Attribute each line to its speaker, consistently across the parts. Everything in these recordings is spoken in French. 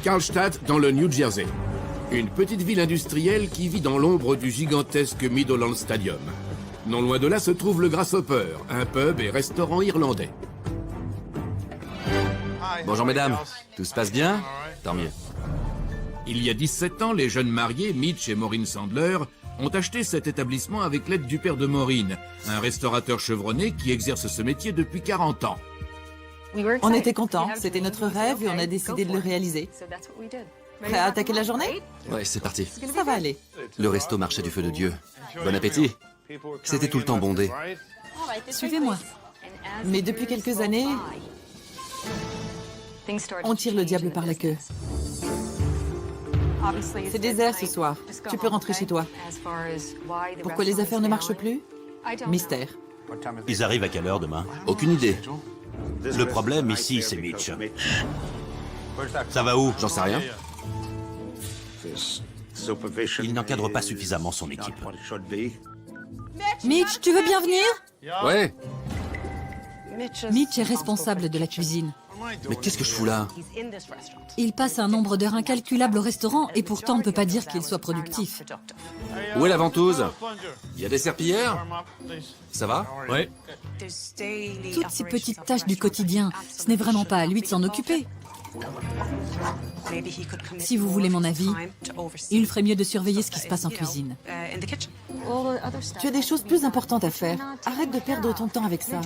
Speaker 1: Carlstadt, dans le New Jersey. Une petite ville industrielle qui vit dans l'ombre du gigantesque Meadowlands Stadium. Non loin de là se trouve le Grasshopper, un pub et restaurant irlandais.
Speaker 2: Bonjour mesdames, tout se passe bien? Tant mieux.
Speaker 1: Il y a 17 ans, les jeunes mariés, Mitch et Maureen Sandler, ont acheté cet établissement avec l'aide du père de Maureen, un restaurateur chevronné qui exerce ce métier depuis 40 ans.
Speaker 3: On était contents, c'était notre rêve et on a décidé de le réaliser. Prêt à attaquer la journée?
Speaker 2: Ouais, c'est parti.
Speaker 3: Ça va aller.
Speaker 2: Le resto marchait du feu de Dieu. Bon appétit. C'était tout le temps bondé.
Speaker 3: Suivez-moi. Mais depuis quelques années, on tire le diable par la queue. C'est désert ce soir. Tu peux rentrer chez toi. Pourquoi les affaires ne marchent plus? Mystère.
Speaker 4: Ils arrivent à quelle heure demain?
Speaker 2: Aucune idée.
Speaker 4: Le problème ici, c'est Mitch. Ça va où?
Speaker 2: J'en sais rien.
Speaker 4: Il n'encadre pas suffisamment son équipe.
Speaker 5: Mitch, tu veux bien venir?
Speaker 2: Ouais,
Speaker 5: Mitch est responsable de la cuisine.
Speaker 2: mais qu'est-ce que je fous là?
Speaker 5: Il passe un nombre d'heures incalculable au restaurant et pourtant on ne peut pas dire qu'il soit productif.
Speaker 2: Où est la ventouse? Il y a des serpillères? Ça va?
Speaker 1: Ouais.
Speaker 5: Toutes ces petites tâches du quotidien, ce n'est vraiment pas à lui de s'en occuper. Si vous voulez mon avis, il ferait mieux de surveiller ce qui se passe en cuisine.
Speaker 3: Tu as des choses plus importantes à faire. Arrête de perdre ton temps avec ça.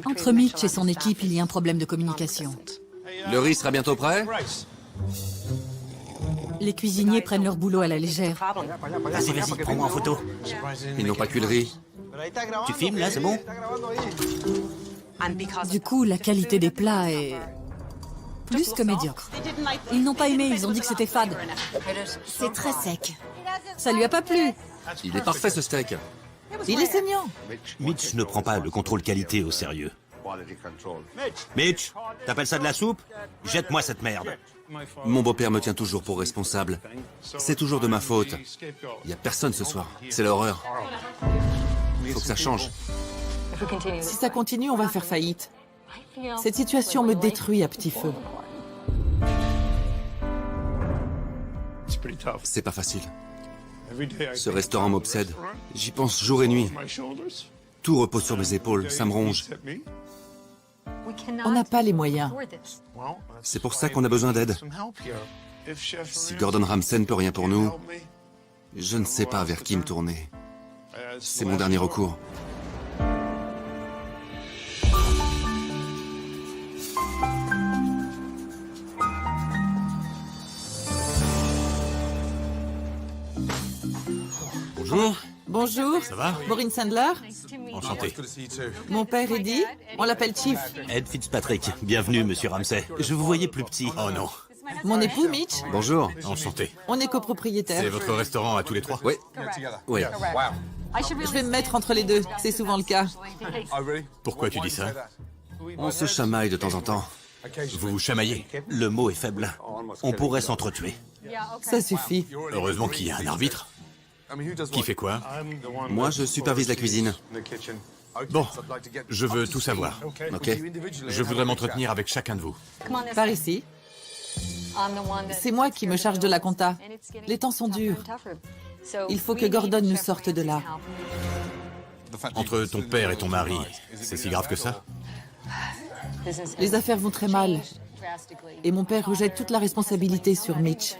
Speaker 5: Entre Mitch et son équipe, il y a un problème de communication.
Speaker 2: Le riz sera bientôt prêt?
Speaker 5: Les cuisiniers prennent leur boulot à la légère.
Speaker 4: Vas-y, vas-y, prends-moi en photo.
Speaker 2: Ils n'ont pas cuit le riz.
Speaker 4: Tu filmes là, c'est bon?
Speaker 5: Du coup, la qualité des plats est plus que médiocre. Ils n'ont pas aimé, ils ont dit que c'était fade. C'est très sec. Ça lui a pas plu.
Speaker 2: Il est parfait ce steak.
Speaker 3: Il est saignant.
Speaker 4: Mitch ne prend pas le contrôle qualité au sérieux. Mitch, t'appelles ça de la soupe? Jette-moi cette merde.
Speaker 2: Mon beau-père me tient toujours pour responsable. C'est toujours de ma faute. Il n'y a personne ce soir. C'est l'horreur. Il faut que ça change.
Speaker 3: Si ça continue, on va faire faillite. Cette situation me détruit à petit feu.
Speaker 2: C'est pas facile. Ce restaurant m'obsède. J'y pense jour et nuit. Tout repose sur mes épaules, ça me ronge.
Speaker 3: On n'a pas les moyens.
Speaker 2: C'est pour ça qu'on a besoin d'aide. Si Gordon Ramsay ne peut rien pour nous, je ne sais pas vers qui me tourner. C'est mon dernier recours.
Speaker 4: Bonjour.
Speaker 3: Bonjour.
Speaker 4: Ça va?
Speaker 3: Maureen Sandler.
Speaker 4: Enchanté.
Speaker 3: Mon père Eddie. On l'appelle Chief.
Speaker 4: Ed Fitzpatrick. Bienvenue, monsieur Ramsay. Je vous voyais plus petit. Oh non.
Speaker 3: Mon époux Mitch.
Speaker 2: Bonjour.
Speaker 4: Enchanté.
Speaker 3: On est
Speaker 4: C'est
Speaker 3: copropriétaires.
Speaker 4: votre restaurant à tous les trois?
Speaker 2: Oui. Oui.
Speaker 3: Je vais me mettre entre les deux. C'est souvent le cas.
Speaker 4: Pourquoi tu dis ça?
Speaker 2: On se chamaille de temps en temps.
Speaker 4: Vous vous chamaillez. Le mot est faible. On pourrait s'entretuer.
Speaker 3: Ça suffit.
Speaker 4: Heureusement qu'il y a un arbitre. Qui fait quoi?
Speaker 2: Moi, je supervise la cuisine.
Speaker 4: Bon, je veux tout savoir.
Speaker 2: Ok.
Speaker 4: Je voudrais m'entretenir avec chacun de vous.
Speaker 3: Par ici. C'est moi qui me charge de la compta. Les temps sont durs. Il faut que Gordon nous sorte de là.
Speaker 4: Entre ton père et ton mari, c'est si grave que ça?
Speaker 3: Les affaires vont très mal. Et mon père rejette toute la responsabilité sur Mitch.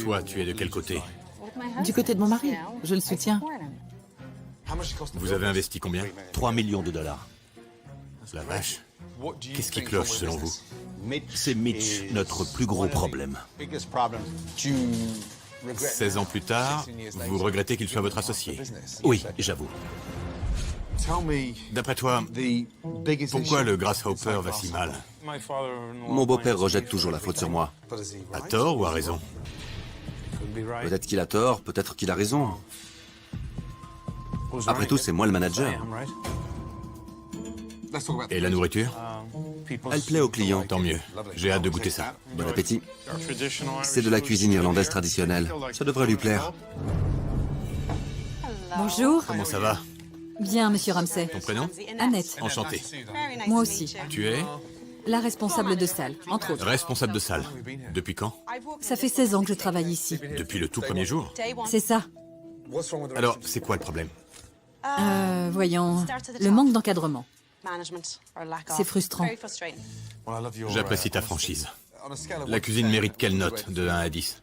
Speaker 4: Toi, tu es de quel côté?
Speaker 3: Du côté de mon mari, je le soutiens.
Speaker 4: Vous avez investi combien? 3 millions de dollars. La vache. Qu'est-ce qui cloche selon vous? C'est Mitch, notre plus gros problème. 16 ans plus tard, vous regrettez qu'il soit votre associé? Oui, j'avoue. D'après toi, pourquoi le Grasshopper va si mal?
Speaker 2: Mon beau-père rejette toujours la faute sur moi.
Speaker 4: À tort ou à raison?
Speaker 2: Peut-être qu'il a tort, peut-être qu'il a raison. Après tout, c'est moi le manager.
Speaker 4: Et la nourriture?
Speaker 2: Elle plaît aux clients.
Speaker 4: Tant mieux. J'ai hâte de goûter ça.
Speaker 2: Bon appétit. C'est de la cuisine irlandaise traditionnelle. Ça devrait lui plaire.
Speaker 5: Bonjour.
Speaker 4: Comment ça va?
Speaker 5: Bien, monsieur Ramsay.
Speaker 4: Ton prénom?
Speaker 5: Annette.
Speaker 4: Enchanté.
Speaker 5: Moi aussi.
Speaker 4: Tu es?
Speaker 5: La responsable de salle, entre autres.
Speaker 4: Responsable de salle. Depuis quand?
Speaker 5: Ça fait 16 ans que je travaille ici.
Speaker 4: Depuis le tout premier jour.
Speaker 5: C'est ça.
Speaker 4: Alors, c'est quoi le problème?
Speaker 5: Voyons, le manque d'encadrement. C'est frustrant.
Speaker 4: J'apprécie ta franchise. La cuisine mérite quelle note, de 1 à 10?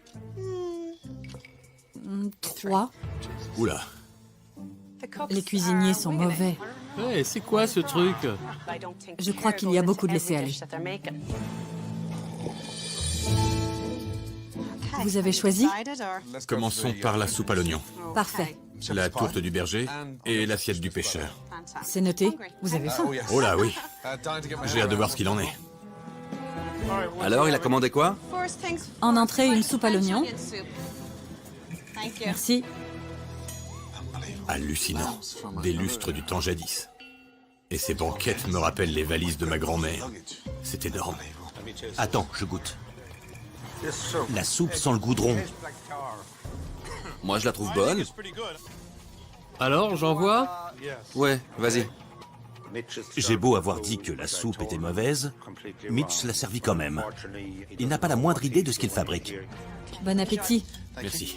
Speaker 5: 3.
Speaker 4: Oula.
Speaker 5: Les cuisiniers sont mauvais.
Speaker 6: Ouais, c'est quoi ce truc?
Speaker 5: Je crois qu'il y a beaucoup de laisser-aller. Vous avez choisi?
Speaker 4: Commençons par la soupe à l'oignon,
Speaker 5: Parfait.
Speaker 4: la tourte du berger et l'assiette du pêcheur.
Speaker 5: C'est noté. Vous avez faim?
Speaker 4: Oh là, oui. J'ai hâte de voir ce qu'il en est.
Speaker 2: Alors, il a commandé quoi?
Speaker 5: En entrée, une soupe à l'oignon. Merci.
Speaker 4: Hallucinant. Des lustres du temps jadis. Et ces banquettes me rappellent les valises de ma grand-mère. C'est énorme.
Speaker 2: Attends, je goûte. La soupe sans le goudron. Moi, je la trouve bonne.
Speaker 6: Alors, j'envoie?
Speaker 2: Ouais, vas-y.
Speaker 7: J'ai beau avoir dit que la soupe était mauvaise, Mitch l'a servi quand même. Il n'a pas la moindre idée de ce qu'il fabrique.
Speaker 5: Bon appétit.
Speaker 4: Merci.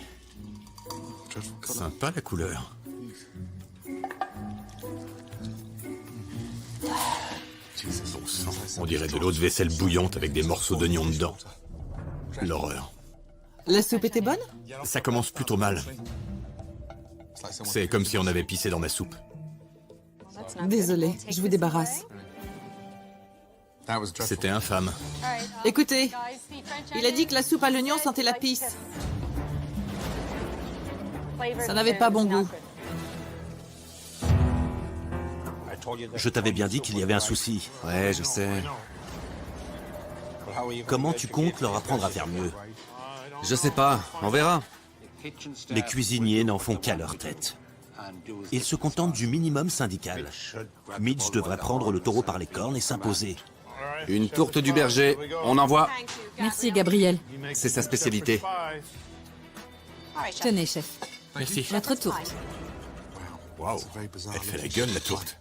Speaker 4: Sympa la couleur. Bon sang, on dirait de l'eau de vaisselle bouillante avec des morceaux d'oignon dedans. L'horreur.
Speaker 3: La soupe était bonne?
Speaker 4: Ça commence plutôt mal. C'est comme si on avait pissé dans ma soupe.
Speaker 3: Désolée, je vous débarrasse.
Speaker 4: C'était infâme.
Speaker 3: Écoutez, il a dit que la soupe à l'oignon sentait la pisse. Ça n'avait pas bon goût.
Speaker 7: Je t'avais bien dit qu'il y avait un souci.
Speaker 2: Ouais, je sais.
Speaker 7: Comment tu comptes leur apprendre à faire mieux?
Speaker 2: Je sais pas, on verra.
Speaker 7: Les cuisiniers n'en font qu'à leur tête. Ils se contentent du minimum syndical. Mitch devrait prendre le taureau par les cornes et s'imposer.
Speaker 2: Une tourte du berger, on envoie.
Speaker 5: Merci, Gabriel.
Speaker 2: C'est sa spécialité.
Speaker 5: Tenez, chef.
Speaker 4: Merci.
Speaker 5: Votre tourte.
Speaker 4: Waouh, elle fait la gueule la tourte.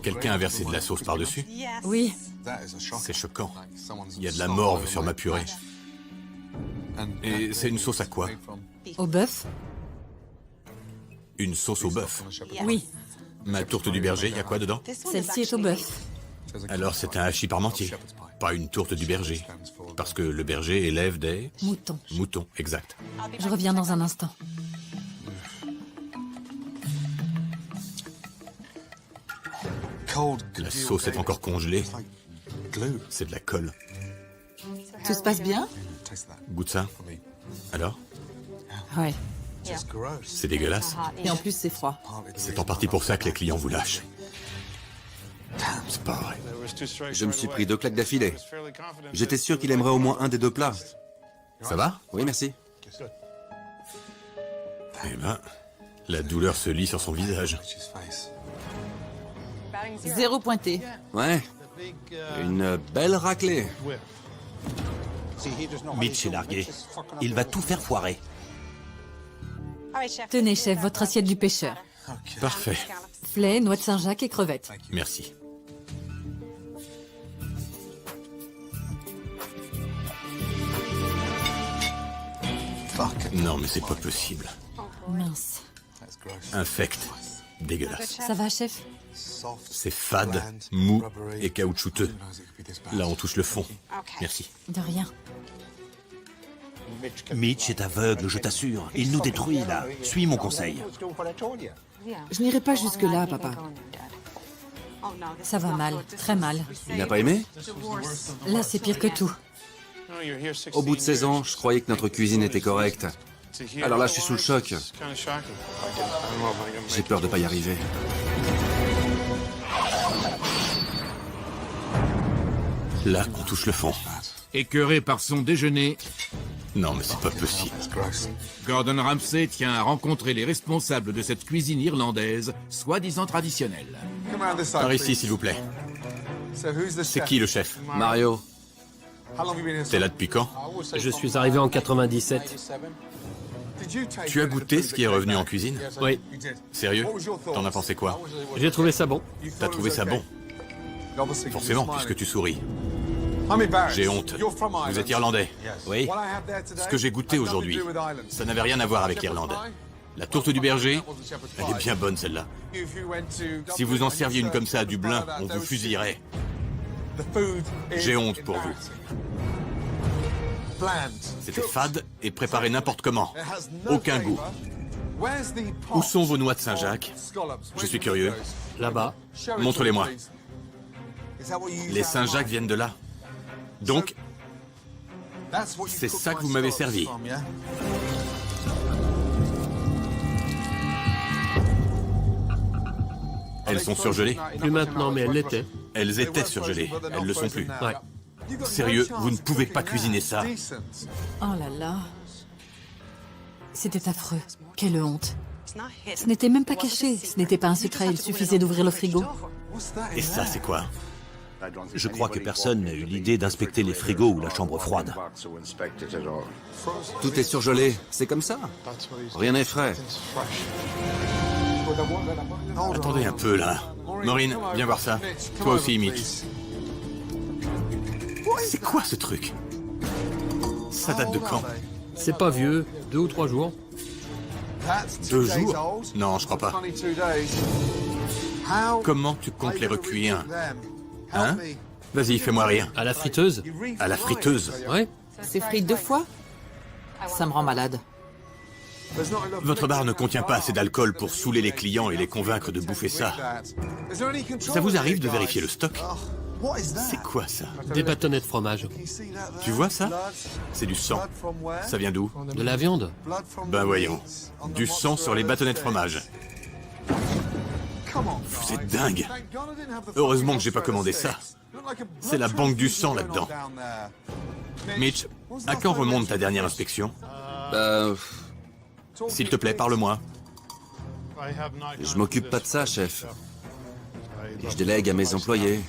Speaker 4: Quelqu'un a versé de la sauce par-dessus?
Speaker 5: Oui.
Speaker 4: C'est choquant. Il y a de la morve sur ma purée. Et c'est une sauce à quoi?
Speaker 5: Au bœuf?
Speaker 4: Une sauce au bœuf.
Speaker 5: Oui.
Speaker 4: Ma tourte du berger, il y a quoi dedans?
Speaker 5: Celle-ci est au bœuf.
Speaker 4: Alors c'est un hachis parmentier, pas une tourte du berger. Parce que le berger élève des...
Speaker 5: Mouton.
Speaker 4: Moutons, exact.
Speaker 5: Je reviens dans un instant.
Speaker 4: La sauce est encore congelée. C'est de la colle.
Speaker 3: Tout se passe bien?
Speaker 4: Goûte ça. Alors?
Speaker 3: Ouais.
Speaker 4: C'est dégueulasse.
Speaker 3: Et en plus, c'est froid.
Speaker 4: C'est en partie pour ça que les clients vous lâchent. C'est pas vrai.
Speaker 2: Je me suis pris 2 claques d'affilée. J'étais sûr qu'il aimerait au moins un des 2 plats.
Speaker 4: Ça va?
Speaker 2: Oui, merci.
Speaker 4: Eh ben, la douleur se lit sur son visage.
Speaker 3: 0 pointé.
Speaker 2: Ouais. Une belle raclée.
Speaker 7: Mitch est largué. Il va tout faire foirer.
Speaker 5: Tenez, chef, votre assiette du pêcheur.
Speaker 4: Parfait.
Speaker 5: Flets, noix de Saint-Jacques et crevettes.
Speaker 4: Merci. Non, mais c'est pas possible.
Speaker 5: Mince.
Speaker 4: Infect. Dégueulasse.
Speaker 5: Ça va, chef?
Speaker 4: C'est fade, mou et caoutchouteux. Là, on touche le fond. Merci.
Speaker 5: De rien.
Speaker 7: Mitch est aveugle, je t'assure. Il nous détruit, là. Suis mon conseil.
Speaker 3: Je n'irai pas jusque-là, papa.
Speaker 5: Ça va mal, très mal.
Speaker 2: Il n'a pas aimé?
Speaker 5: Là, c'est pire que tout.
Speaker 2: Au bout de 16 ans, je croyais que notre cuisine était correcte. Alors là, je suis sous le choc. J'ai peur de pas y arriver.
Speaker 4: Là, on touche le fond.
Speaker 1: Écœuré par son déjeuner,
Speaker 4: Non, mais c'est pas possible.
Speaker 1: Gordon Ramsay tient à rencontrer les responsables de cette cuisine irlandaise, soi-disant traditionnelle.
Speaker 4: Par ici, s'il vous plaît. C'est qui le chef?
Speaker 2: Mario,
Speaker 4: T'es là depuis quand?
Speaker 6: Je suis arrivé en 97.
Speaker 4: Tu as goûté ce qui est revenu en cuisine?
Speaker 6: Oui,
Speaker 4: Sérieux? T'en as pensé quoi?
Speaker 6: j'ai trouvé ça bon.
Speaker 4: T'as trouvé ça bon? Forcément, puisque tu souris. J'ai honte. Vous êtes irlandais?
Speaker 7: Oui.
Speaker 4: Ce que j'ai goûté aujourd'hui, ça n'avait rien à voir avec l'Irlande. La tourte du berger, elle est bien bonne celle-là. Si vous en serviez une comme ça à Dublin, on vous fusillerait. J'ai honte pour vous. C'était fade et préparé n'importe comment. Aucun goût. Où sont vos noix de Saint-Jacques? Je suis curieux.
Speaker 6: Là-bas.
Speaker 4: Montre-les-moi. Les Saint-Jacques viennent de là. Donc, c'est ça que vous m'avez servi. Elles sont surgelées?
Speaker 6: Plus maintenant, mais elle l'était.
Speaker 4: Elles étaient surgelées. Elles le sont plus.
Speaker 6: Ouais.
Speaker 4: Sérieux, vous ne pouvez pas cuisiner ça.
Speaker 5: Oh là là. C'était affreux. Quelle honte. Ce n'était même pas caché. Ce n'était pas un secret. Il suffisait d'ouvrir le frigo.
Speaker 4: Et ça, c'est quoi?
Speaker 7: Je crois que personne n'a eu l'idée d'inspecter les frigos ou la chambre froide.
Speaker 2: Tout est surgelé, c'est comme ça. Rien n'est frais.
Speaker 4: Attendez un peu, là. Maureen, viens voir ça. Toi aussi, Mitch. C'est quoi ce truc? Ça date de quand?
Speaker 6: C'est pas vieux, 2 ou 3 jours.
Speaker 4: 2 jours? Non, je crois pas. Comment tu comptes les recuire? Hein? Vas-y, fais-moi rire.
Speaker 6: À la friteuse?
Speaker 4: À la friteuse?
Speaker 6: Ouais.
Speaker 3: C'est frit 2 fois? Ça me rend malade.
Speaker 4: Votre bar ne contient pas assez d'alcool pour saouler les clients et les convaincre de bouffer ça. Ça vous arrive de vérifier le stock? C'est quoi ça?
Speaker 6: Des bâtonnets de fromage.
Speaker 4: Tu vois ça? C'est du sang. Ça vient d'où?
Speaker 6: De la viande?
Speaker 4: Ben voyons. Du sang sur les bâtonnets de fromage. Vous êtes dingue. Heureusement que j'ai pas commandé ça. C'est la banque du sang là-dedans. Mitch, à quand remonte ta dernière inspection? S'il te plaît, parle-moi.
Speaker 2: Je m'occupe pas de ça, chef. Et je délègue à mes employés.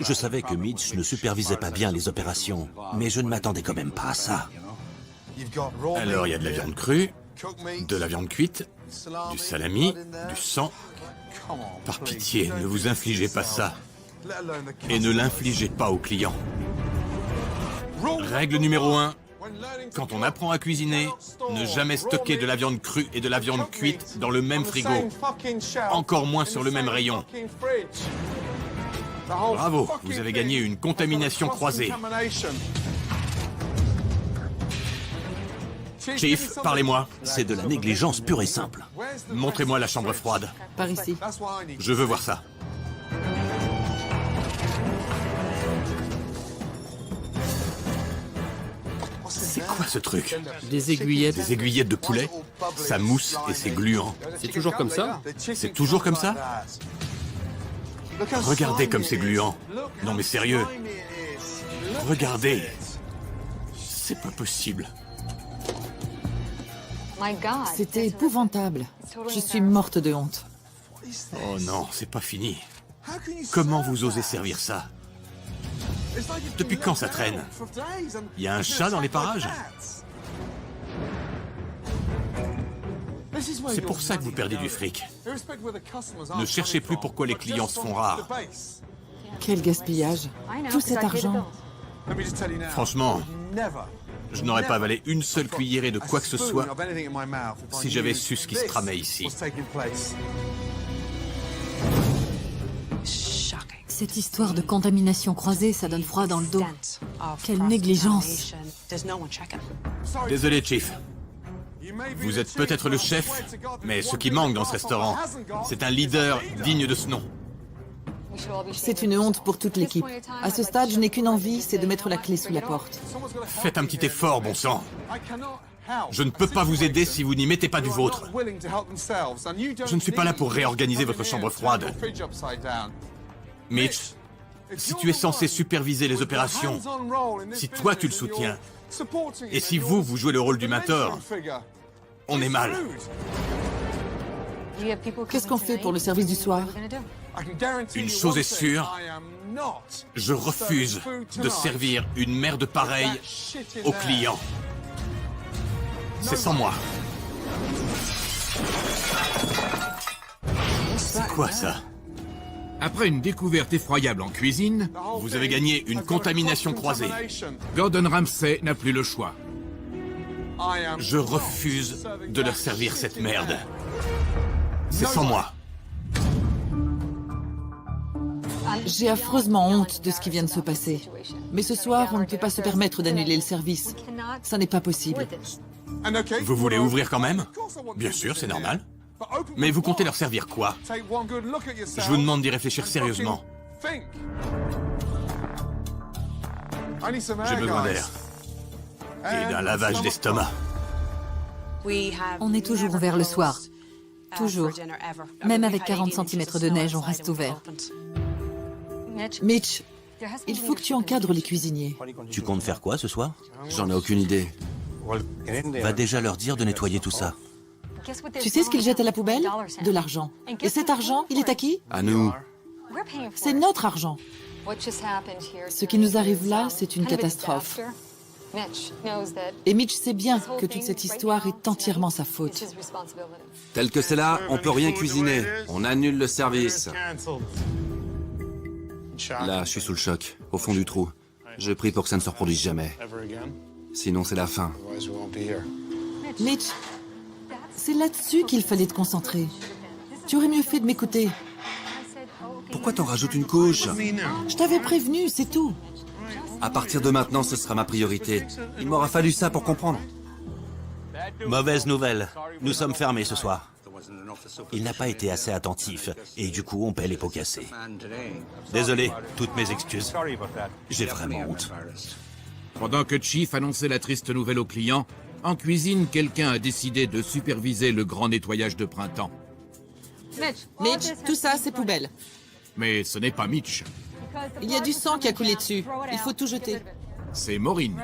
Speaker 7: Je savais que Mitch ne supervisait pas bien les opérations, mais je ne m'attendais quand même pas à ça.
Speaker 4: Alors, il y a de la viande crue, de la viande cuite, du salami, du sang. Par pitié, ne vous infligez pas ça. Et ne l'infligez pas aux clients. Règle numéro 1. Quand on apprend à cuisiner, ne jamais stocker de la viande crue et de la viande cuite dans le même frigo. Encore moins sur le même rayon. Bravo, vous avez gagné une contamination croisée. Chief, parlez-moi.
Speaker 7: C'est de la négligence pure et simple.
Speaker 4: Montrez-moi la chambre froide.
Speaker 3: Par ici.
Speaker 4: Je veux voir ça. C'est quoi ce truc?
Speaker 6: Des aiguillettes.
Speaker 4: Des aiguillettes de poulet? Ça mousse et c'est gluant.
Speaker 6: C'est toujours comme ça?
Speaker 4: C'est toujours comme ça? Regardez comme c'est gluant. Non mais sérieux. Regardez. C'est pas possible.
Speaker 3: C'était épouvantable. Je suis morte de honte.
Speaker 4: Oh non, c'est pas fini. Comment vous osez servir ça? Depuis quand ça traîne? Il y a un chat dans les parages? C'est pour ça que vous perdez du fric. Ne cherchez plus pourquoi les clients se font rares.
Speaker 3: Quel gaspillage. Tout cet argent.
Speaker 4: Franchement, je n'aurais pas avalé une seule cuillerée de quoi que ce soit si j'avais su ce qui se tramait ici.
Speaker 5: Cette histoire de contamination croisée, ça donne froid dans le dos. Quelle négligence.
Speaker 4: Désolé, Chief. Vous êtes peut-être le chef, mais ce qui manque dans ce restaurant, c'est un leader digne de ce nom.
Speaker 3: C'est une honte pour toute l'équipe. À ce stade, je n'ai qu'une envie, c'est de mettre la clé sous la porte.
Speaker 4: Faites un petit effort, bon sang. Je ne peux pas vous aider si vous n'y mettez pas du vôtre. Je ne suis pas là pour réorganiser votre chambre froide. Mitch, si tu es censé superviser les opérations, si toi tu le soutiens, et si vous jouez le rôle du mentor, on est mal.
Speaker 3: Qu'est-ce qu'on fait pour le service du soir?
Speaker 4: Une chose est sûre, je refuse de servir une merde pareille aux clients. C'est sans moi. C'est quoi ça?
Speaker 1: Après une découverte effroyable en cuisine,
Speaker 4: Vous avez gagné une contamination croisée.
Speaker 1: Gordon Ramsay n'a plus le choix.
Speaker 4: Je refuse de leur servir cette merde. C'est sans moi.
Speaker 3: J'ai affreusement honte de ce qui vient de se passer. Mais ce soir, on ne peut pas se permettre d'annuler le service. Ça n'est pas possible.
Speaker 4: Vous voulez ouvrir quand même? Bien sûr, c'est normal. Mais vous comptez leur servir quoi? Je vous demande d'y réfléchir sérieusement. J'ai besoin d'air. Et d'un lavage d'estomac.
Speaker 5: On est toujours ouvert le soir. Toujours. Même avec 40 cm de neige, on reste ouvert.
Speaker 3: Mitch, il faut que tu encadres les cuisiniers.
Speaker 7: Tu comptes faire quoi ce soir?
Speaker 2: J'en ai aucune idée.
Speaker 7: Va déjà leur dire de nettoyer tout ça.
Speaker 3: Tu sais ce qu'ils jettent à la poubelle? De l'argent. Et cet argent, il est à qui?
Speaker 2: À nous.
Speaker 3: C'est notre argent. Ce qui nous arrive là, c'est une catastrophe. Et Mitch sait bien que toute cette histoire est entièrement sa faute.
Speaker 2: Tel que c'est là, on peut rien cuisiner. On annule le service. Là, je suis sous le choc, au fond du trou. Je prie pour que ça ne se reproduise jamais. Sinon, c'est la fin.
Speaker 3: Mitch, c'est là-dessus qu'il fallait te concentrer. Tu aurais mieux fait de m'écouter.
Speaker 2: Pourquoi t'en rajoutes une couche?
Speaker 3: Je t'avais prévenu, c'est tout.
Speaker 2: À partir de maintenant, ce sera ma priorité. Il m'aura fallu ça pour comprendre.
Speaker 7: Mauvaise nouvelle. Nous sommes fermés ce soir. Il n'a pas été assez attentif, et du coup, on paie les pots cassés. Désolé, toutes mes excuses. J'ai vraiment honte.
Speaker 1: Pendant que Chief annonçait la triste nouvelle aux clients, en cuisine, quelqu'un a décidé de superviser le grand nettoyage de printemps.
Speaker 3: Mitch, tout ça, c'est poubelle.
Speaker 1: Mais ce n'est pas Mitch,
Speaker 3: Il y a du sang qui a coulé dessus. Il faut tout jeter.
Speaker 1: c'est Maureen.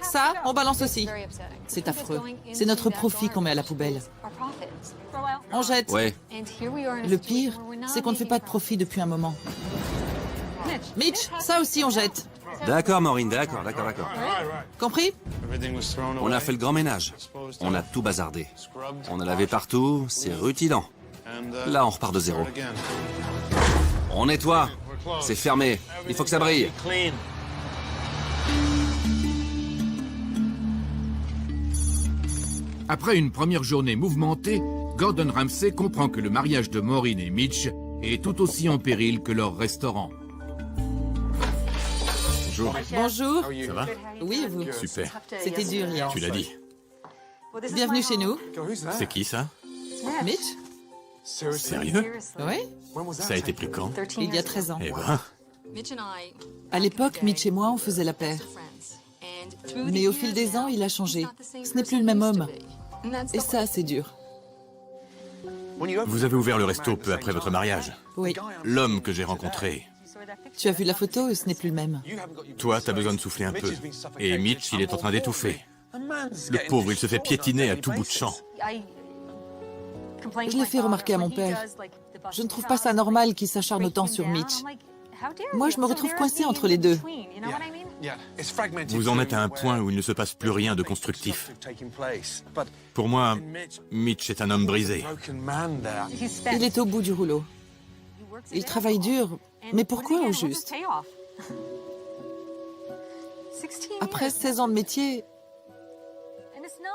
Speaker 3: Ça, on balance aussi. C'est affreux. C'est notre profit qu'on met à la poubelle. On jette.
Speaker 2: Ouais.
Speaker 3: Le pire, c'est qu'on ne fait pas de profit depuis un moment. Mitch, ça aussi on jette.
Speaker 2: D'accord, Maureen, d'accord.
Speaker 3: Compris?
Speaker 2: On a fait le grand ménage. On a tout bazardé. On a lavé partout, c'est rutilant. Là, on repart de zéro. On nettoie. C'est fermé. Il faut que ça brille.
Speaker 1: Après une première journée mouvementée, Gordon Ramsay comprend que le mariage de Maureen et Mitch est tout aussi en péril que leur restaurant.
Speaker 4: Bonjour.
Speaker 3: Bonjour.
Speaker 4: Ça va?
Speaker 3: Oui, et vous?
Speaker 4: Super.
Speaker 3: C'était dur hier.
Speaker 4: Tu l'as dit.
Speaker 3: Bienvenue chez nous.
Speaker 4: C'est qui ça?
Speaker 3: Mitch?
Speaker 4: Sérieux?
Speaker 3: Oui?
Speaker 4: Ça a été pris quand?
Speaker 3: Il y a 13 ans.
Speaker 4: Eh ben,
Speaker 3: À l'époque, Mitch et moi, on faisait la paire. Mais au fil des ans, il a changé. Ce n'est plus le même homme. Et ça, c'est dur.
Speaker 4: vous avez ouvert le resto peu après votre mariage.
Speaker 3: Oui.
Speaker 4: L'homme que j'ai rencontré.
Speaker 3: Tu as vu la photo, ce n'est plus le même.
Speaker 4: Toi, t'as besoin de souffler un peu. Et Mitch, il est en train d'étouffer. Le pauvre, il se fait piétiner à tout bout de champ.
Speaker 3: Je l'ai fait remarquer à mon père. Je ne trouve pas ça normal qu'il s'acharne autant sur Mitch. Moi, je me retrouve coincée entre les deux.
Speaker 4: Vous en êtes à un point où il ne se passe plus rien de constructif. Pour moi, Mitch est un homme brisé.
Speaker 3: Il est au bout du rouleau. Il travaille dur, mais pourquoi au juste? Après 16 ans de métier,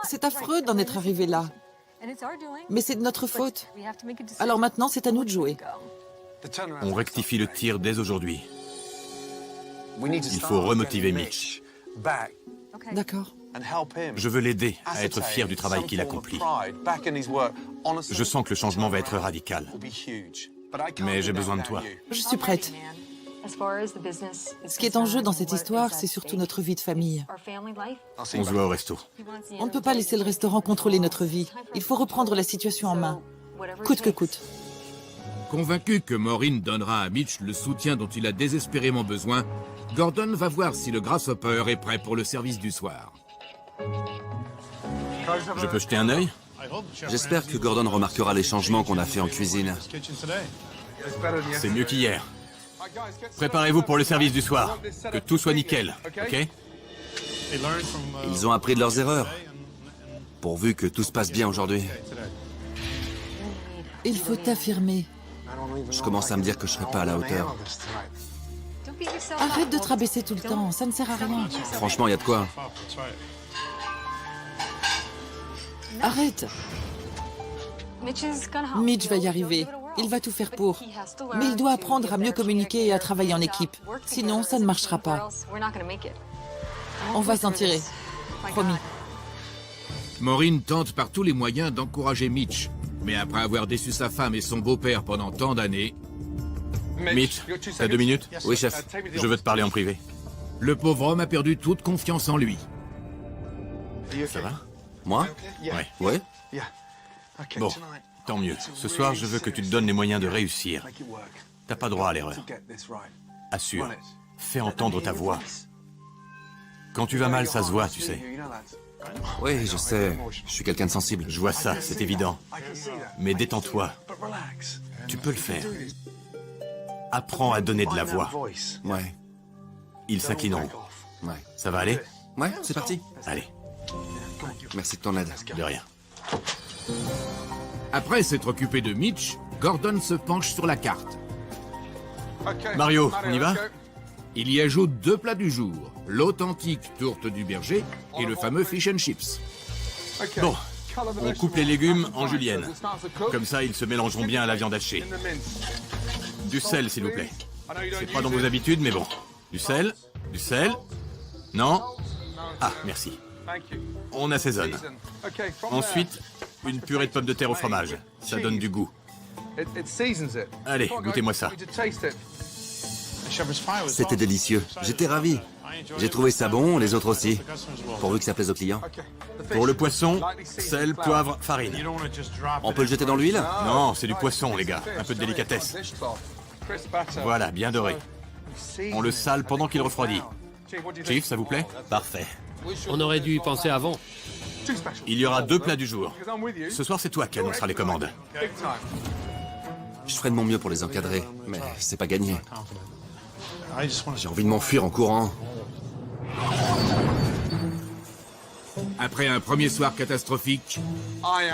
Speaker 3: c'est affreux d'en être arrivé là. Mais c'est de notre faute. Alors maintenant, c'est à nous de jouer.
Speaker 4: On rectifie le tir dès aujourd'hui. Il faut remotiver Mitch.
Speaker 3: D'accord.
Speaker 4: Je veux l'aider à être fier du travail qu'il accomplit. Je sens que le changement va être radical. Mais j'ai besoin de toi.
Speaker 3: Je suis prête. Ce qui est en jeu dans cette histoire, c'est surtout notre vie de famille.
Speaker 4: On se voit au resto.
Speaker 3: On ne peut pas laisser le restaurant contrôler notre vie. Il faut reprendre la situation en main, coûte que coûte.
Speaker 1: Convaincu que Maureen donnera à Mitch le soutien dont il a désespérément besoin, Gordon va voir si le Grasshopper est prêt pour le service du soir.
Speaker 4: Je peux jeter un œil?
Speaker 2: J'espère que Gordon remarquera les changements qu'on a fait en cuisine.
Speaker 4: C'est mieux qu'hier. Préparez-vous pour le service du soir. Que tout soit nickel, ok?
Speaker 2: Ils ont appris de leurs erreurs. Pourvu que tout se passe bien aujourd'hui.
Speaker 3: Il faut affirmer.
Speaker 2: Je commence à me dire que je serai pas à la hauteur.
Speaker 3: Arrête de te rabaisser tout le temps, ça ne sert à rien.
Speaker 2: Franchement, il y a de quoi.
Speaker 3: Arrête. Mitch va y arriver. Il va tout faire pour. Mais il doit apprendre à mieux communiquer et à travailler en équipe. Sinon, ça ne marchera pas. On va s'en tirer. Promis.
Speaker 1: Maureen tente par tous les moyens d'encourager Mitch. Mais après avoir déçu sa femme et son beau-père pendant tant d'années,
Speaker 4: Mitch, t'as 2 minutes?
Speaker 2: Oui, chef.
Speaker 4: Je veux te parler en privé.
Speaker 1: le pauvre homme a perdu toute confiance en lui.
Speaker 4: Ça va?
Speaker 2: Moi?
Speaker 4: Ouais.
Speaker 2: Ouais?
Speaker 4: Bon, tant mieux. Ce soir, je veux que tu te donnes les moyens de réussir. T'as pas droit à l'erreur. Assure. Fais entendre ta voix. Quand tu vas mal, ça se voit, tu sais.
Speaker 2: Oui, je sais. Je suis quelqu'un de sensible.
Speaker 4: Je vois ça, c'est évident. Mais détends-toi. Tu peux le faire. Apprends à donner de la voix.
Speaker 2: Ouais.
Speaker 4: Ils s'inclineront.
Speaker 2: Ouais.
Speaker 4: Ça va aller?
Speaker 2: Ouais, c'est parti.
Speaker 4: Allez,
Speaker 2: Merci de ton aide.
Speaker 4: de rien.
Speaker 1: Après s'être occupé de Mitch, Gordon se penche sur la carte.
Speaker 4: Mario, on y va?
Speaker 1: Il y ajoute 2 plats du jour, l'authentique tourte du berger et le fameux fish and chips.
Speaker 4: Bon, on coupe les légumes en julienne. Comme ça, ils se mélangeront bien à la viande hachée. Du sel, s'il vous plaît. C'est pas dans vos habitudes, mais bon. Du sel? Du sel? Non? Ah, merci. On assaisonne. Ensuite, une purée de pommes de terre au fromage. Ça donne du goût. Allez, goûtez-moi ça.
Speaker 2: C'était délicieux. J'étais ravi. J'ai trouvé ça bon, les autres aussi. Pourvu que ça plaise aux clients.
Speaker 4: Pour le poisson, sel, poivre, farine.
Speaker 2: On peut le jeter dans l'huile?
Speaker 4: Non, c'est du poisson, les gars. Un peu de délicatesse. Voilà, bien doré. On le sale pendant qu'il refroidit. Chief, ça vous plaît?
Speaker 7: Parfait.
Speaker 6: On aurait dû y penser avant.
Speaker 4: Il y aura 2 plats du jour. Ce soir, c'est toi qui annonceras les commandes.
Speaker 2: Je ferai de mon mieux pour les encadrer, mais c'est pas gagné. J'ai envie de m'enfuir en courant.
Speaker 1: Après un premier soir catastrophique,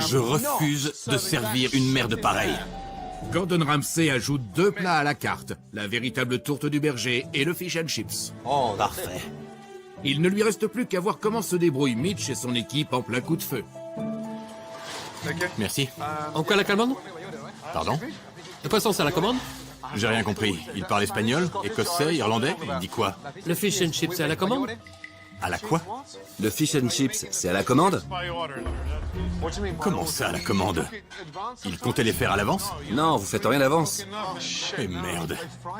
Speaker 4: Je refuse de servir une merde pareille.
Speaker 1: Gordon Ramsay ajoute 2 plats à la carte, la véritable tourte du berger et le fish and chips.
Speaker 7: Parfait.
Speaker 1: Il ne lui reste plus qu'à voir comment se débrouillent Mitch et son équipe en plein coup de feu.
Speaker 4: Merci.
Speaker 6: En quoi la commande?
Speaker 4: Pardon?
Speaker 6: Le poisson, c'est à la commande?
Speaker 4: J'ai rien compris. Il parle espagnol, écossais, irlandais? Il dit quoi?
Speaker 6: Le fish and chips, c'est à la commande?
Speaker 4: À la quoi?
Speaker 2: Le fish and chips, c'est à la commande?
Speaker 4: Comment ça, à la commande? Il comptait les faire à l'avance?
Speaker 2: Non, vous faites rien d'avance.
Speaker 4: Eh merde.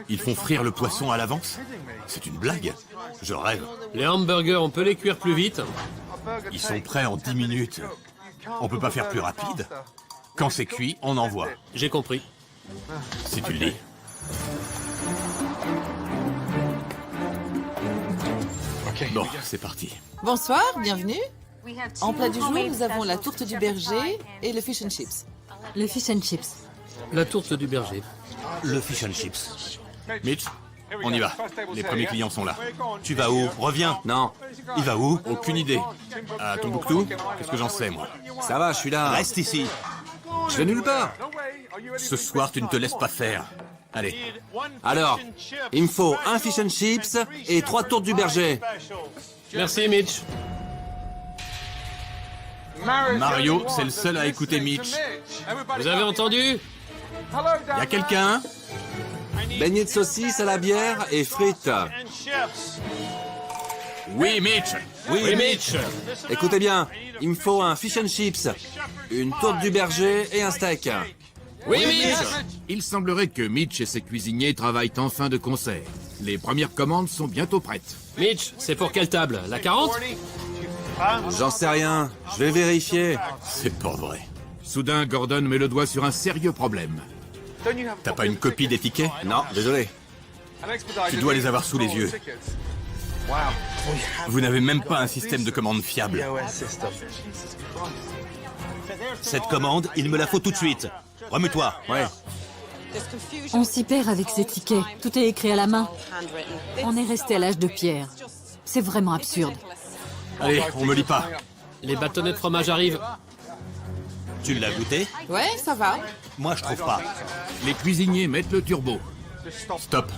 Speaker 4: Ils font frire le poisson à l'avance? C'est une blague? Je rêve.
Speaker 6: Les hamburgers, on peut les cuire plus vite?
Speaker 4: Ils sont prêts en 10 minutes. On peut pas faire plus rapide? Quand c'est cuit, on envoie.
Speaker 6: J'ai compris.
Speaker 4: Si tu le dis. Bon, c'est parti.
Speaker 3: Bonsoir, bienvenue. En plat du jour, nous avons la tourte du berger et le fish and chips.
Speaker 5: Le fish and chips.
Speaker 6: La tourte du berger.
Speaker 7: Le fish and chips.
Speaker 4: Mitch, on y va. Les premiers clients sont là.
Speaker 7: Tu vas où? Reviens.
Speaker 2: Non,
Speaker 7: Il va où?
Speaker 4: Aucune idée. À Tombouctou? Qu'est-ce que j'en sais, moi?
Speaker 2: ça va, je suis là.
Speaker 7: Reste ici.
Speaker 2: Je vais nulle part.
Speaker 4: Ce soir, tu ne te laisses pas faire. Allez,
Speaker 2: Alors, il me faut un fish and chips et 3 tourtes du berger.
Speaker 6: Merci, Mitch.
Speaker 4: Mario, c'est le seul à écouter Mitch.
Speaker 6: Vous avez entendu?
Speaker 4: Y a quelqu'un?
Speaker 2: Beignets de saucisse à la bière et frites.
Speaker 4: Oui, Mitch.
Speaker 6: Oui, Mitch.
Speaker 2: Écoutez bien, il me faut un fish and chips, une tourte du berger et un steak.
Speaker 6: Oui, Mitch.
Speaker 1: Il semblerait que Mitch et ses cuisiniers travaillent enfin de concert. Les premières commandes sont bientôt prêtes.
Speaker 6: Mitch, c'est pour quelle table? La 40?
Speaker 2: J'en sais rien, je vais vérifier.
Speaker 4: C'est pas vrai.
Speaker 1: Soudain, Gordon met le doigt sur un sérieux problème.
Speaker 4: T'as pas une copie des tickets?
Speaker 2: Non, désolé.
Speaker 4: Tu dois les avoir sous les yeux. Vous n'avez même pas un système de commande fiable.
Speaker 7: Cette commande, il me la faut tout de suite. Remue-toi.
Speaker 2: Ouais.
Speaker 5: On s'y perd avec ces tickets. Tout est écrit à la main. On est resté à l'âge de pierre. C'est vraiment absurde.
Speaker 4: Allez, on me lit pas.
Speaker 6: Les bâtonnets de fromage arrivent.
Speaker 7: Tu l'as goûté?
Speaker 3: Ouais, ça va.
Speaker 7: Moi, je trouve pas.
Speaker 1: Les cuisiniers mettent le turbo.
Speaker 4: Stop.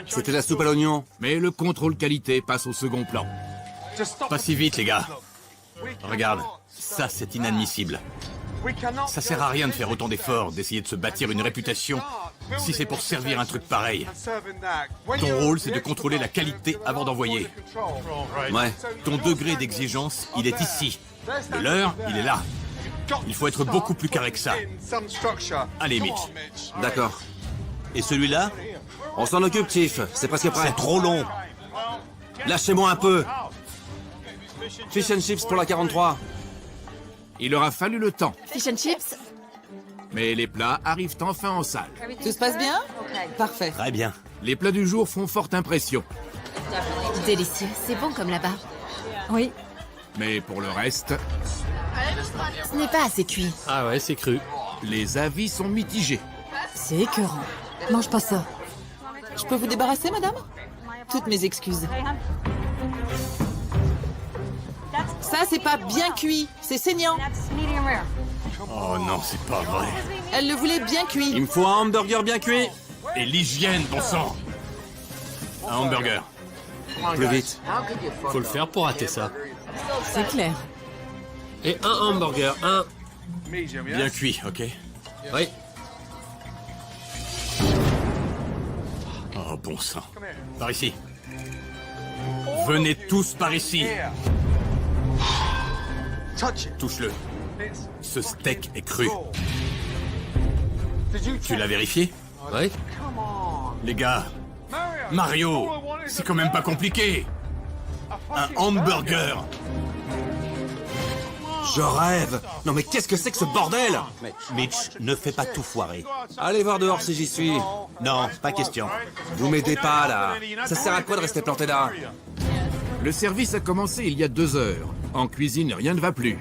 Speaker 2: C'était la soupe à l'oignon.
Speaker 1: Mais le contrôle qualité passe au second plan.
Speaker 4: Pas si vite, les gars. Regarde, ça c'est inadmissible. Ça sert à rien de faire autant d'efforts, d'essayer de se bâtir une réputation, si c'est pour servir un truc pareil. Ton rôle, c'est de contrôler la qualité avant d'envoyer.
Speaker 2: Ouais.
Speaker 4: Ton degré d'exigence, il est ici. Le leur, il est là. Il faut être beaucoup plus carré que ça. Allez, Mitch.
Speaker 2: D'accord.
Speaker 7: Et celui-là?
Speaker 2: On s'en occupe, Chief. C'est presque prêt.
Speaker 7: C'est trop long.
Speaker 2: Lâchez-moi un peu. Fish and chips pour la 43.
Speaker 1: Il aura fallu le temps.
Speaker 5: Fish and chips?
Speaker 1: Mais les plats arrivent enfin en salle.
Speaker 3: Tout se passe bien? Parfait.
Speaker 7: Très bien.
Speaker 1: Les plats du jour font forte impression.
Speaker 5: Délicieux. C'est bon comme là-bas. Oui.
Speaker 1: Mais pour le reste,
Speaker 5: Ce n'est pas assez cuit.
Speaker 6: Ah ouais, c'est cru.
Speaker 1: les avis sont mitigés.
Speaker 5: C'est écœurant. Mange pas ça.
Speaker 3: Je peux vous débarrasser, madame? Toutes mes excuses. Ça, c'est pas bien cuit. C'est saignant.
Speaker 4: Oh non, c'est pas vrai.
Speaker 3: Elle le voulait bien
Speaker 2: Il
Speaker 3: cuit.
Speaker 2: me faut un hamburger bien cuit.
Speaker 4: Et l'hygiène, bon sang. Un hamburger.
Speaker 2: Plus vite.
Speaker 6: Faut le faire pour rater ça.
Speaker 5: C'est clair.
Speaker 6: Et un hamburger, un...
Speaker 4: Bien cuit, ok?
Speaker 6: Oui.
Speaker 4: Oh, bon sang. Par ici. Venez tous par ici. Touche-le. Ce steak est cru. Tu l'as vérifié?
Speaker 6: Oui.
Speaker 4: Les gars, Mario, c'est quand même pas compliqué. Un hamburger.
Speaker 2: Je rêve. Non mais qu'est-ce que c'est que ce bordel?
Speaker 7: Mitch, ne fais pas tout foirer.
Speaker 2: Allez voir dehors si j'y suis.
Speaker 7: Non, pas question.
Speaker 2: Vous m'aidez pas là. Ça sert à quoi de rester planté là?
Speaker 1: Le service a commencé il y a 2 heures. En cuisine, rien ne va plus.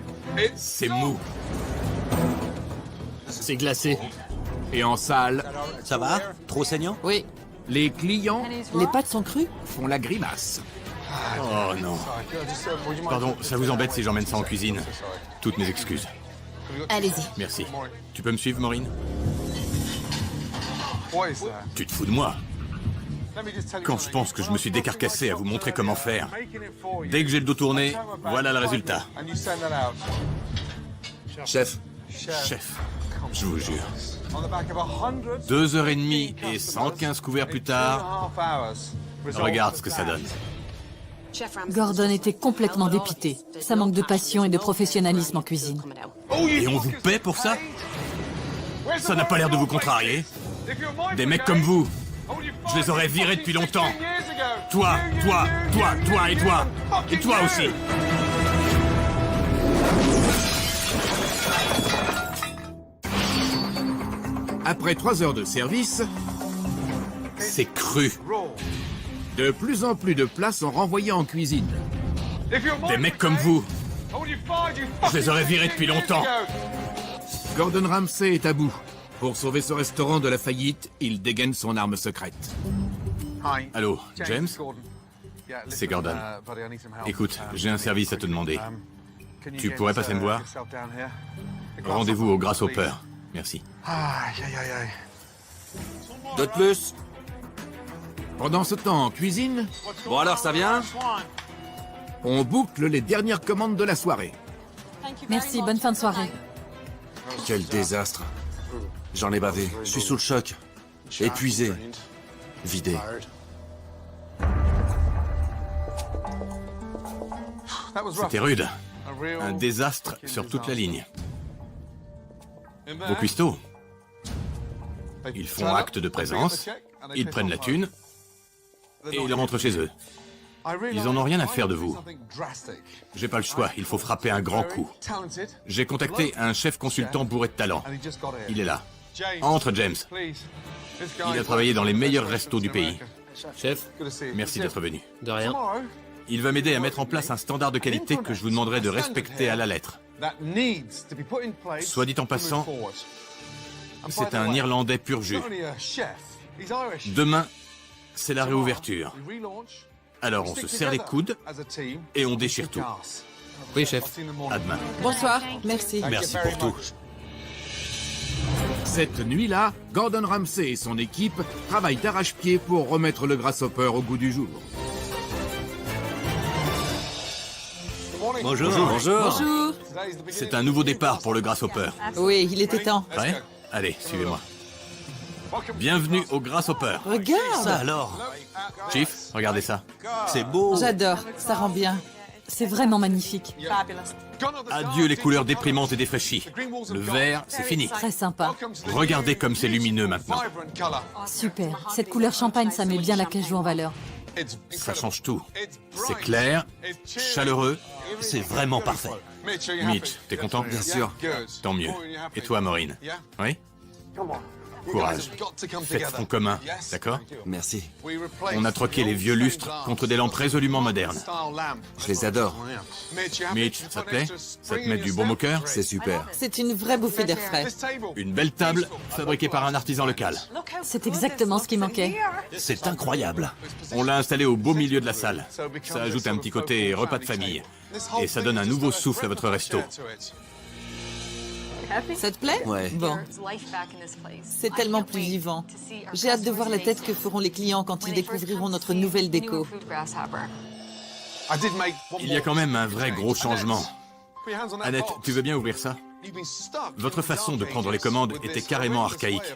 Speaker 4: C'est mou.
Speaker 6: C'est glacé.
Speaker 1: Et en salle,
Speaker 7: Ça va? Trop saignant?
Speaker 3: Oui.
Speaker 1: les clients
Speaker 3: Les pâtes sont crues?
Speaker 1: font la grimace.
Speaker 4: Oh non. Pardon, ça vous embête si j'emmène ça en cuisine? Toutes mes excuses.
Speaker 5: Allez-y.
Speaker 4: Merci. Tu peux me suivre, Maureen? Tu te fous de moi? Quand je pense que je me suis décarcassé à vous montrer comment faire, dès que j'ai le dos tourné, voilà le résultat.
Speaker 2: Chef,
Speaker 4: Chef, je vous jure. 2h30 et 115 couverts plus tard, regarde ce que ça donne.
Speaker 5: Gordon était complètement dépité. Ça manque de passion et de professionnalisme en cuisine.
Speaker 4: Et on vous paie pour ça? Ça n'a pas l'air de vous contrarier. Des mecs comme vous, je les aurais virés depuis longtemps. Toi, toi, toi, toi et toi. Et toi aussi.
Speaker 1: Après 3 heures de service,
Speaker 4: C'est cru.
Speaker 1: de plus en plus de plats sont renvoyés en cuisine.
Speaker 4: Des mecs comme vous, je les aurais virés depuis longtemps.
Speaker 1: Gordon Ramsay est à bout. Pour sauver ce restaurant de la faillite, il dégaine son arme secrète.
Speaker 4: Allô, James? C'est Gordon. Écoute, j'ai un service à te demander. Tu pourrais passer me voir? Rendez-vous au Grasshopper. Merci.
Speaker 2: deux de plus.
Speaker 1: Pendant ce temps, en cuisine,
Speaker 2: Bon alors, ça vient?
Speaker 1: on boucle les dernières commandes de la soirée.
Speaker 5: Merci, bonne fin de soirée.
Speaker 2: Quel désastre. J'en ai bavé. Je suis sous le choc. Épuisé. Vidé.
Speaker 4: C'était rude. Un désastre sur toute la ligne. Vos cuistots, ils font acte de présence, ils prennent la thune, et ils rentrent chez eux. Ils en ont rien à faire de vous. J'ai pas le choix, il faut frapper un grand coup. J'ai contacté un chef consultant bourré de talent. Il est là. Entre, James. Il a travaillé dans les meilleurs restos du pays.
Speaker 6: Chef,
Speaker 4: Merci d'être venu.
Speaker 6: de rien.
Speaker 4: Il va m'aider à mettre en place un standard de qualité que je vous demanderai de respecter à la lettre. Soit dit en passant, c'est un Irlandais pur jus. Demain, c'est la réouverture. Alors on se serre les coudes et on déchire tout.
Speaker 6: Oui, chef.
Speaker 4: À demain.
Speaker 3: Bonsoir. Merci.
Speaker 7: Merci pour tout.
Speaker 1: Cette nuit-là, Gordon Ramsay et son équipe travaillent d'arrache-pied pour remettre le Grasshopper au goût du jour.
Speaker 7: Bonjour.
Speaker 3: Bonjour.
Speaker 4: C'est un nouveau départ pour le Grasshopper.
Speaker 3: Oui, il était temps.
Speaker 4: Prêt? Allez, suivez-moi. Bienvenue au Grasshopper.
Speaker 3: Regarde.
Speaker 7: Ça alors?
Speaker 4: Chief, regardez ça.
Speaker 7: C'est beau.
Speaker 3: J'adore, ça rend bien.
Speaker 5: C'est vraiment magnifique.
Speaker 4: Adieu les couleurs déprimantes et défraîchies. Le vert, c'est fini.
Speaker 5: Très sympa.
Speaker 4: Regardez comme c'est lumineux maintenant.
Speaker 5: Super. Cette couleur champagne, ça met bien l'acajou en valeur.
Speaker 4: Ça change tout. C'est clair, chaleureux.
Speaker 7: C'est vraiment parfait.
Speaker 4: Mitch, t'es content?
Speaker 2: Bien sûr.
Speaker 4: Tant mieux. Et toi, Maureen? Oui? Courage. Faites front commun, d'accord?
Speaker 2: Merci.
Speaker 4: On a troqué les vieux lustres contre des lampes résolument modernes.
Speaker 2: Je les adore.
Speaker 4: Mitch, ça te plaît? Ça te met du baume au cœur?
Speaker 2: C'est super.
Speaker 3: C'est une vraie bouffée d'air frais.
Speaker 4: Une belle table fabriquée par un artisan local.
Speaker 5: C'est exactement ce qui manquait.
Speaker 7: C'est incroyable.
Speaker 4: On l'a installé au beau milieu de la salle. Ça ajoute un petit côté repas de famille. Et ça donne un nouveau souffle à votre resto.
Speaker 3: Ça te plaît?
Speaker 2: Ouais.
Speaker 3: Bon, c'est tellement plus vivant. J'ai hâte de voir la tête que feront les clients quand ils découvriront notre nouvelle déco.
Speaker 4: Il y a quand même un vrai gros changement. Annette, tu veux bien ouvrir ça? Votre façon de prendre les commandes était carrément archaïque.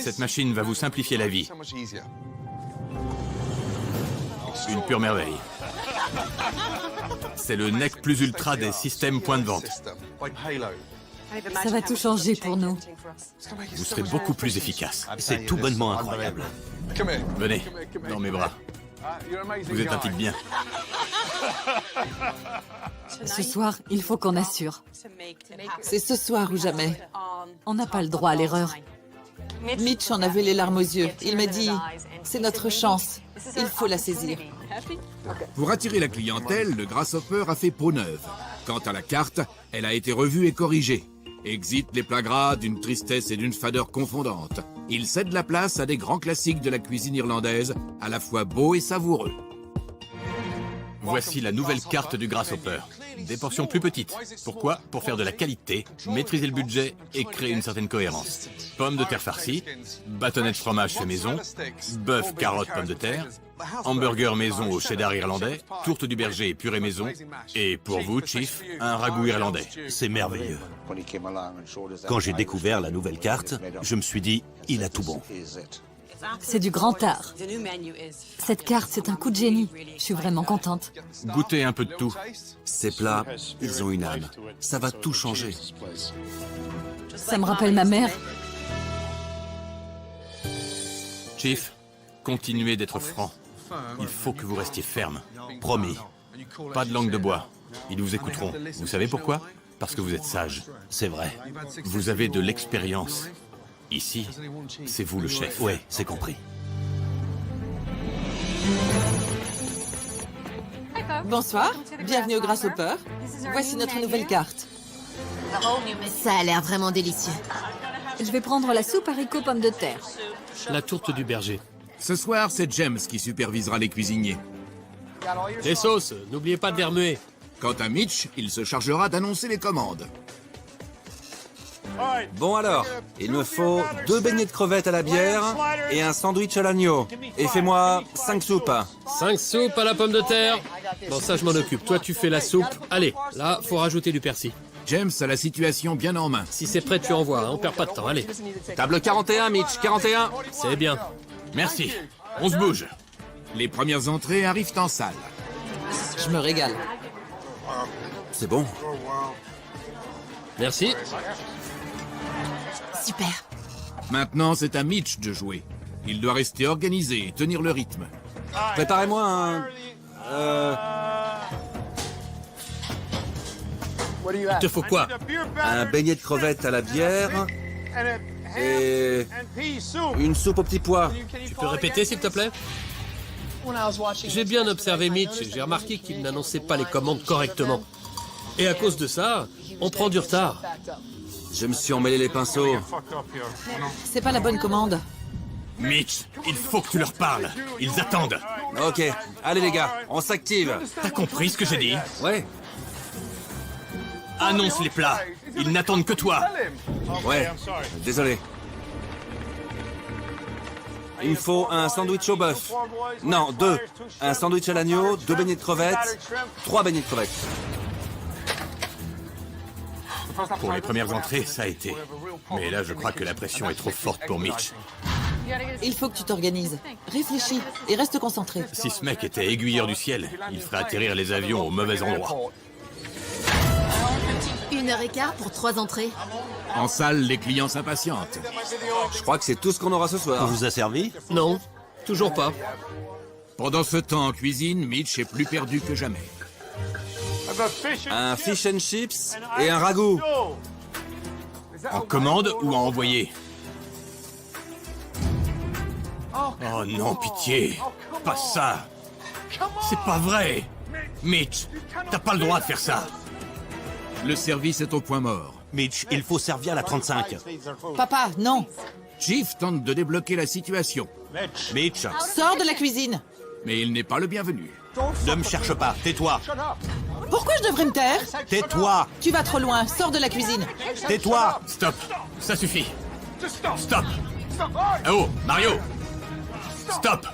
Speaker 4: Cette machine va vous simplifier la vie. Une pure merveille. C'est le nec plus ultra des systèmes point de vente.
Speaker 5: Ça va tout changer pour nous.
Speaker 4: Vous serez beaucoup plus efficace.
Speaker 7: C'est tout bonnement incroyable.
Speaker 4: Venez, dans mes bras. Vous êtes un type bien.
Speaker 5: Ce soir, il faut qu'on assure.
Speaker 3: C'est ce soir ou jamais.
Speaker 5: On n'a pas le droit à l'erreur.
Speaker 3: Mitch en avait les larmes aux yeux. Il m'a dit, c'est notre chance. Il faut la saisir.
Speaker 1: Pour attirer la clientèle, le Grasshopper a fait peau neuve. Quant à la carte, elle a été revue et corrigée. Exit les plats gras d'une tristesse et d'une fadeur confondantes. Il cède la place à des grands classiques de la cuisine irlandaise, à la fois beaux et savoureux.
Speaker 4: Voici la nouvelle carte du Grasshopper. Des portions plus petites. Pourquoi? Pour faire de la qualité, maîtriser le budget et créer une certaine cohérence. Pommes de terre farcies, bâtonnets de fromage fait maison, bœuf, carottes, pommes de terre, hamburger maison au cheddar irlandais, tourte du berger purée maison, et pour vous, Chief, un ragoût irlandais.
Speaker 7: C'est merveilleux. Quand j'ai découvert la nouvelle carte, je me suis dit, il a tout bon.
Speaker 5: C'est du grand art. Cette carte, c'est un coup de génie. Je suis vraiment contente.
Speaker 4: Goûtez un peu de tout.
Speaker 2: Ces plats, ils ont une âme. Ça va tout changer.
Speaker 5: Ça me rappelle ma mère.
Speaker 4: Chief, continuez d'être franc. Il faut que vous restiez ferme.
Speaker 7: Promis.
Speaker 4: Pas de langue de bois. Ils vous écouteront. Vous savez pourquoi? Parce que vous êtes sage.
Speaker 7: C'est vrai.
Speaker 4: Vous avez de l'expérience. Ici, c'est vous le chef.
Speaker 7: Ouais, c'est compris.
Speaker 3: Bonsoir, bienvenue au Grasshopper. Voici notre nouvelle carte.
Speaker 8: Ça a l'air vraiment délicieux.
Speaker 5: Je vais prendre la soupe haricots pommes de terre.
Speaker 6: La tourte du berger.
Speaker 1: Ce soir, c'est James qui supervisera les cuisiniers.
Speaker 6: Les sauces, n'oubliez pas de les remuer.
Speaker 1: Quant à Mitch, il se chargera d'annoncer les commandes.
Speaker 2: Bon alors, il me faut 2 beignets de crevettes à la bière et un sandwich à l'agneau. Et fais-moi 5 soupes.
Speaker 6: 5 soupes à la pomme de terre. Bon, ça, je m'en occupe. Toi, tu fais la soupe. Allez, là, faut rajouter du persil.
Speaker 1: James a la situation bien en main.
Speaker 6: Si c'est prêt, tu envoies. Hein. On perd pas de temps. Allez.
Speaker 2: Table 41, Mitch, 41.
Speaker 6: C'est bien.
Speaker 4: Merci. On se bouge.
Speaker 1: Les premières entrées arrivent en salle.
Speaker 3: Je me régale.
Speaker 2: C'est bon.
Speaker 6: Merci.
Speaker 8: Super.
Speaker 1: Maintenant, c'est à Mitch de jouer. Il doit rester organisé et tenir le rythme.
Speaker 2: Préparez-moi un...
Speaker 6: Il te faut quoi?
Speaker 2: un beignet de crevettes à la bière et une soupe aux petits pois.
Speaker 6: Tu peux répéter, s'il te plaît? J'ai bien observé Mitch et j'ai remarqué qu'il n'annonçait pas les commandes correctement. Et à cause de ça, on prend du retard.
Speaker 2: Je me suis emmêlé les pinceaux.
Speaker 3: C'est pas la bonne commande.
Speaker 4: Mitch, il faut que tu leur parles. Ils attendent.
Speaker 2: Ok, allez les gars, on s'active.
Speaker 4: T'as compris ce que j'ai dit?
Speaker 2: Ouais.
Speaker 4: Annonce les plats. Ils n'attendent que toi.
Speaker 2: Ouais, désolé. Il me faut un sandwich au bœuf. Non, 2. Un sandwich à l'agneau, 2 beignets de crevettes, 3 beignets de crevettes.
Speaker 4: Pour les premières entrées, ça a été. Mais là, je crois que la pression est trop forte pour Mitch.
Speaker 3: Il faut que tu t'organises. Réfléchis et reste concentré.
Speaker 4: Si ce mec était aiguilleur du ciel, il ferait atterrir les avions au mauvais endroit.
Speaker 8: 1h15 pour 3 entrées.
Speaker 1: En salle, les clients s'impatientent.
Speaker 2: Je crois que c'est tout ce qu'on aura ce
Speaker 7: On
Speaker 2: soir.
Speaker 7: vous a servi?
Speaker 6: Non, toujours pas.
Speaker 1: Pendant ce temps en cuisine, Mitch est plus perdu que jamais.
Speaker 2: Un fish and chips et un ragoût.
Speaker 4: En commande ou à envoyer? Oh non, pitié. Pas ça. C'est pas vrai. Mitch, t'as pas le droit de faire ça.
Speaker 1: Le service est au point mort.
Speaker 7: Mitch, il faut servir la 35.
Speaker 3: Papa, non.
Speaker 1: Chief tente de débloquer la situation,
Speaker 7: Mitch,
Speaker 3: Sors de la cuisine.
Speaker 1: mais il n'est pas le bienvenu.
Speaker 7: ne me cherche pas, tais-toi.
Speaker 3: Pourquoi je devrais me taire?
Speaker 7: Tais-toi,
Speaker 3: Tu vas trop loin. Sors de la cuisine.
Speaker 7: tais-toi.
Speaker 4: Stop. Ça suffit. Stop. Oh, Mario. Stop.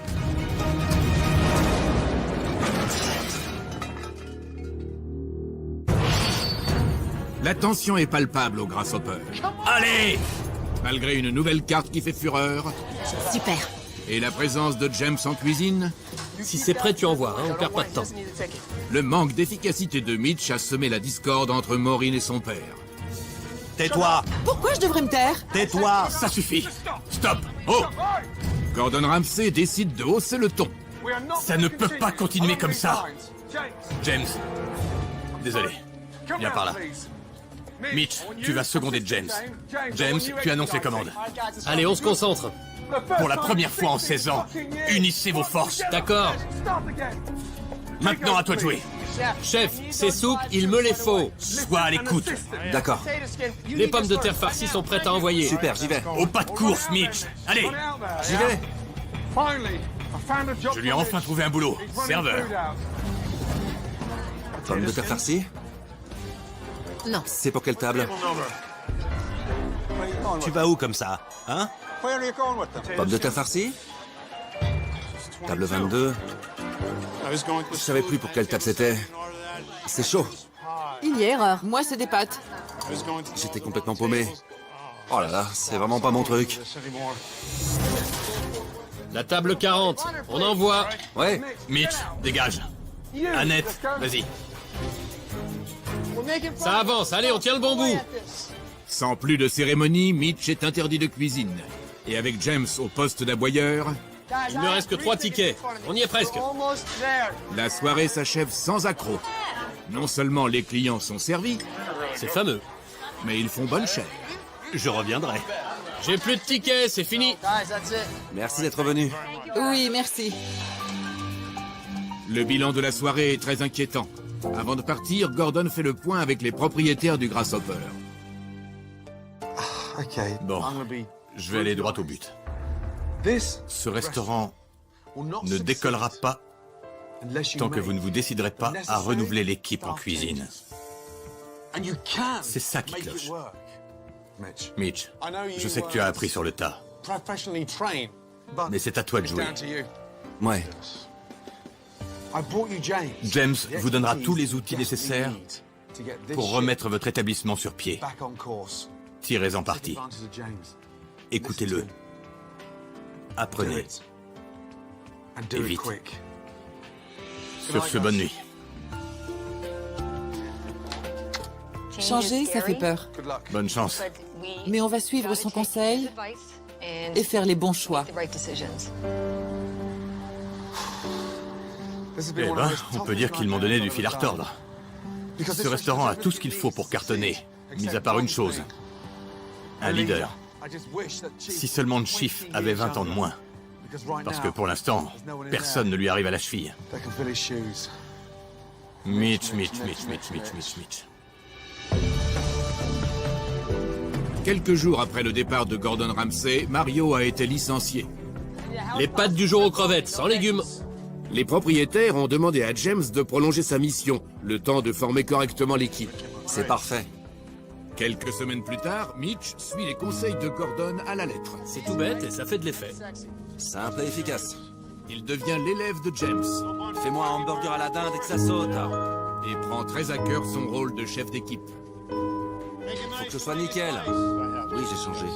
Speaker 1: La tension est palpable au Grasshopper.
Speaker 4: Allez.
Speaker 1: Malgré une nouvelle carte qui fait fureur
Speaker 8: Super.
Speaker 1: et la présence de James en cuisine,
Speaker 6: Si c'est prêt, tu envoies, hein, on perd pas de temps.
Speaker 1: le manque d'efficacité de Mitch a semé la discorde entre Maureen et son père.
Speaker 7: Tais-toi,
Speaker 3: Pourquoi je devrais me taire?
Speaker 7: tais-toi.
Speaker 4: Ça suffit. Stop. Oh,
Speaker 1: Gordon Ramsay décide de hausser le ton.
Speaker 4: ça ne peut pas continuer comme ça. James. Désolé. Viens par là. Mitch, tu vas seconder James. James, tu annonces les commandes.
Speaker 6: Allez, on se concentre.
Speaker 4: Pour la première fois en 16 ans, unissez vos forces.
Speaker 6: D'accord.
Speaker 4: Maintenant, à toi de jouer.
Speaker 6: Chef, ces soupes, il me les faut.
Speaker 4: Sois à l'écoute.
Speaker 2: D'accord.
Speaker 6: Les pommes de terre farcies sont prêtes à envoyer.
Speaker 2: Super, j'y vais.
Speaker 4: Au pas de course, Mitch. Allez,
Speaker 2: J'y vais.
Speaker 4: je lui ai enfin trouvé un boulot. Serveur.
Speaker 2: Pommes de terre farcies?
Speaker 8: Non.
Speaker 2: C'est pour quelle table?
Speaker 7: Tu vas où comme ça, hein?
Speaker 2: Pommes de terre farcies? Table 22. Je savais plus pour quelle table c'était. C'est chaud.
Speaker 3: Il y a erreur. Moi, c'est des pâtes.
Speaker 2: J'étais complètement paumé. Oh là là, c'est vraiment pas mon truc.
Speaker 6: La table 40, on envoie.
Speaker 2: Ouais,
Speaker 4: Mitch, dégage. Annette, vas-y.
Speaker 6: Ça avance, allez, on tient le bon bout.
Speaker 1: Sans plus de cérémonie, Mitch est interdit de cuisine. Et avec James au poste d'aboyeur,
Speaker 6: Il me reste que 3 tickets. On y est presque.
Speaker 1: la soirée s'achève sans accroc. Non seulement les clients sont servis,
Speaker 6: C'est fameux.
Speaker 1: mais ils font bonne chère.
Speaker 7: Je reviendrai.
Speaker 6: J'ai plus de tickets, c'est fini.
Speaker 2: merci d'être venu.
Speaker 3: Oui, merci.
Speaker 1: Le bilan de la soirée est très inquiétant. Avant de partir, Gordon fait le point avec les propriétaires du Grasshopper.
Speaker 4: Bon, je vais aller droit au but. Ce restaurant ne décollera pas tant que vous ne vous déciderez pas à renouveler l'équipe en cuisine. C'est ça qui cloche. Mitch, je sais que tu as appris sur le tas, mais c'est à toi de jouer.
Speaker 2: Ouais,
Speaker 4: James vous donnera tous les outils nécessaires pour remettre votre établissement sur pied. Tirez-en parti. Écoutez-le. Apprenez. Et vite. Sur ce, bonne nuit.
Speaker 3: Changer, ça fait peur.
Speaker 4: Bonne chance.
Speaker 3: Mais on va suivre son conseil et faire les bons choix.
Speaker 4: Eh ben, on peut dire qu'ils m'ont donné du fil à retordre. Ce restaurant a tout ce qu'il faut pour cartonner, mis à part une chose. Un leader. Si seulement le chief avait 20 ans de moins. Parce que pour l'instant, personne ne lui arrive à la cheville. Mitch.
Speaker 1: Quelques jours après le départ de Gordon Ramsay, Mario a été licencié.
Speaker 6: Les pâtes du jour aux crevettes, sans légumes.
Speaker 1: Les propriétaires ont demandé à James de prolonger sa mission, le temps de former correctement l'équipe.
Speaker 2: c'est parfait.
Speaker 1: Quelques semaines plus tard, Mitch suit les conseils de Gordon à la lettre.
Speaker 6: C'est tout bête et ça fait de l'effet.
Speaker 2: Simple et efficace.
Speaker 1: Il devient l'élève de James
Speaker 2: Fais-moi un hamburger à la dinde et que ça saute.
Speaker 1: et prend très à cœur son rôle de chef d'équipe.
Speaker 2: Faut que ce soit nickel. Oui, j'ai changé.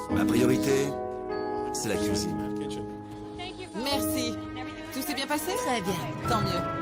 Speaker 2: Ma priorité, c'est la cuisine.
Speaker 3: Merci. Tout s'est bien passé?
Speaker 8: Très bien.
Speaker 3: Tant mieux.